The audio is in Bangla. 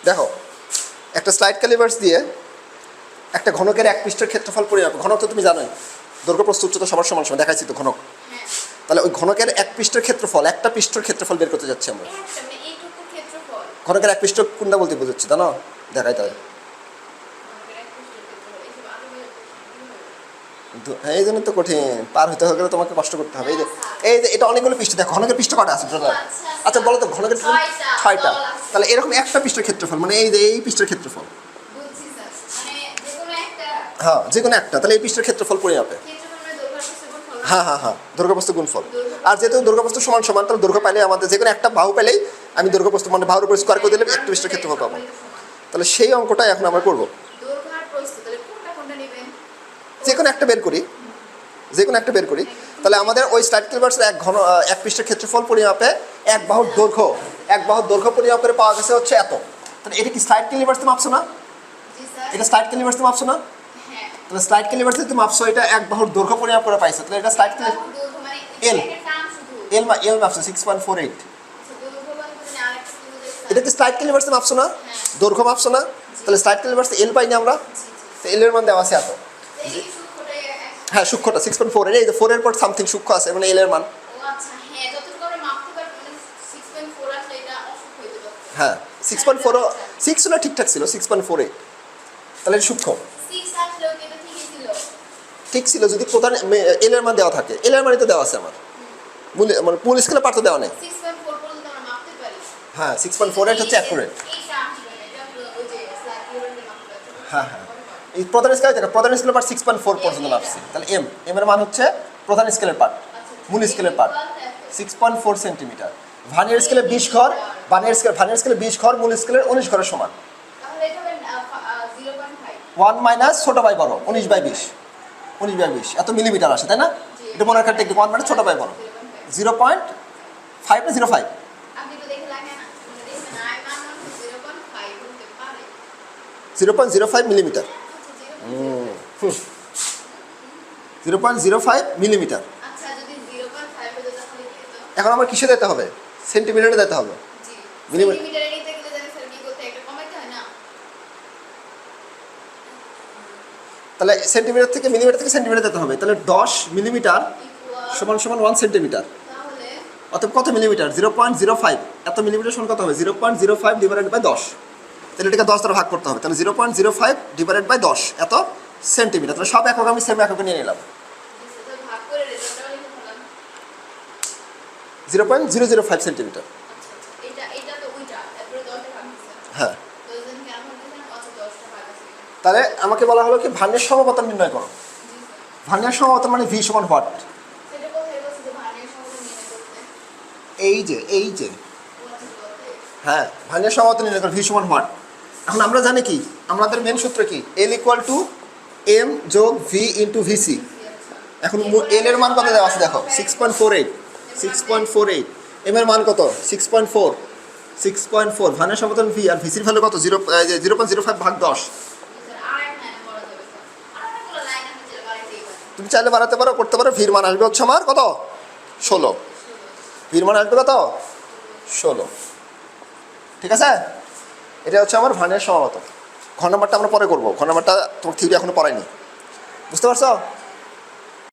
দেখো একটা স্লাইড ক্যালিপার্স দিয়ে একটা ঘনকের এক পৃষ্ঠের ক্ষেত্রফল পরিমাপ, ঘনক তো তুমি জানোই, দৈর্ঘ্য প্রস্থ উচ্চতা সবার সমান সমান দেখাইছি তো ঘনক। তাহলে ওই ঘনকের এক পৃষ্ঠের ক্ষেত্রফল, একটা পৃষ্ঠের ক্ষেত্রফল বের করতে যাচ্ছি আমরা। ঘনকের এক পৃষ্ঠ কোনটা বলতে বোঝাচ্ছি জানো? দেখাই তাই, এই জন্য তো কঠিন, পার হতে হলে তোমাকে কষ্ট করতে হবে। এই যে এটা অনেকগুলো পৃষ্ঠ, দেখো ঘনকের পৃষ্ঠ কটা আছে টোটাল? আচ্ছা বলো তো, ঘনকের 6টা। তাহলে এরকম একটা পৃষ্ঠের ক্ষেত্রফল, মানে এই যে এই পৃষ্ঠের ক্ষেত্রফল, হ্যাঁ যে কোনো একটা, তাহলে এই পৃষ্ঠের ক্ষেত্রফল পরিমাপে। হ্যাঁ হ্যাঁ হ্যাঁ, দৈর্ঘ্য প্রস্থ গুণফল। আর যেহেতু দৈর্ঘ্য প্রস্থ সমান সমান, তাহলে দৈর্ঘ্য পাইলে আমাদের যে কোনো একটা বাহু পেলেই আমি দৈর্ঘ্য প্রস্থ মানে বাহুর উপর স্কোয়ার করে দিলে একটা পৃষ্ঠের ক্ষেত্রফল পাবো। তাহলে সেই অঙ্কটাই এখন আমরা করবো। যে কোনো একটা বের করি, যে কোনো একটা বের করি। তাহলে আমাদের ওই স্লাইড ক্যালিপার্সের এক পৃষ্ঠের ক্ষেত্রফল পরিমাপে এক বাহুর দৈর্ঘ্য পরিমাপ করে পাওয়া গেছে হচ্ছে এত। তাহলে এটা কি স্লাইড ক্যালিপার্স তুমি মাপছো না? এটা স্লাইড ক্যালিপার্স তুমি মাপছো না? তাহলে স্লাইড ক্যালিপার্স তুমি মাপছো, এটা এক বাহুর দৈর্ঘ্য পরিমাপ করে পাইছো। তাহলে এটা স্লাইড এল মাপছো 6.48। এটা কি স্লাইড ক্যালিপার্স মাপছো না? দৈর্ঘ্য মাপছো না? তাহলে স্লাইড ক্যালিপার্স এল পাইনি আমরা, তো এল এর মান দেওয়া আছে এত। হ্যাঁ সূক্ষ্মটা 6.4 এর, এই যে 4 এর পর সামথিং সূক্ষ্ম আছে, মানে এল এর মান। হ্যাঁ 6.4, 6 হলো ঠিকঠাক ছিল, 6.48 তাহলে সূক্ষ্ম ঠিক ছিল যদি প্রধান এল এর মান দেওয়া থাকে। এল এর মানই তো দেওয়া আছে আমার, মানে মূল স্কেলে পার্থ দেওয়া নেই। হ্যাঁ 6.48 হচ্ছে অ্যাকুরেট। হ্যাঁ হ্যাঁ, এই প্রধান স্কেলে দেখো, প্রধান স্কেলের পার্ট 6.4 পর্যন্ত মাপছি। তাহলে এম এর মান হচ্ছে প্রধান স্কেলের পার্ট, মূল স্কেলের পার্ট 6.4 সেন্টিমিটার। ভার্নিয়ার স্কেলে 20 ঘর, ভার্নিয়ার স্কেলে 20 ঘর, মূল স্কেলের 19 ঘরের সমান। 1 মাইনাস ছোট বাই বড়, 19/20 এত মিলিমিটার আসে, তাই না? এটা মনে রাখার টেকনিক, 1 মানে ছোট বাই বড়। 0.5 না 0.5? 0.05 মিলিমিটার। 0.05 মিলিমিটার। এখন আমার কিসে দিতে হবে? সেন্টিমিটারে দিতে হবে। তাহলে সেন্টিমিটার থেকে মিলিমিটার থেকে সেন্টিমিটার দিতে হবে। তাহলে 10 মিলিমিটার সমান সমান 1 সেন্টিমিটার। অতএব কত মিলিমিটার? 0.05। এত মিলিমিটার সমান কত হবে? 0.05 ডিভাইডেড বাই 10। তাহলে এটাকে 10 দ্বারা ভাগ করতে হবে। তাহলে 0.05 ডিভাইডেড বাই 10 এত সেন্টিমিটার। তাহলে সব একক আমি সেম এককে নিয়ে নিলাম। 0.005 সেন্টিমিটার। হ্যাঁ, তাহলে আমাকে বলা হলো কি ভার্নিয়ার সমপতন নির্ণয় করো। ভার্নিয়ার সমপতন মানে ভি সমান হোয়াট? এই যে হ্যাঁ, ভার্নিয়ার সমপতন নির্ণয় করো, ভি সমান হোয়াট। এখন আমরা জানি কি, আমাদের মেন সূত্র কি? এল ইকুয়াল টু এম যোগ ভি ইন্টু ভিসি। এখন এল এর মান কত দেওয়া আছে দেখো, 6.48। এম এর মান কত? 6.4। ভার্নিয়ার সমপতন ভি আর ভিসির ভ্যালু কত? 0.05 ভাগ 10। তুমি চাইলে বাড়াতে পারো, করতে পারো। ভির মান আসবে হচ্ছে আমার কত? 16। ভির মান আসবে কত? 16। ঠিক আছে, এটা হচ্ছে আমার ভার্নিয়ার সমপতন। ঘন নাম্বারটা আমরা পরে করবো, ঘন নাম্বারটা তোমার থিওরি এখনো পড়ায়নি, বুঝতে পারছো?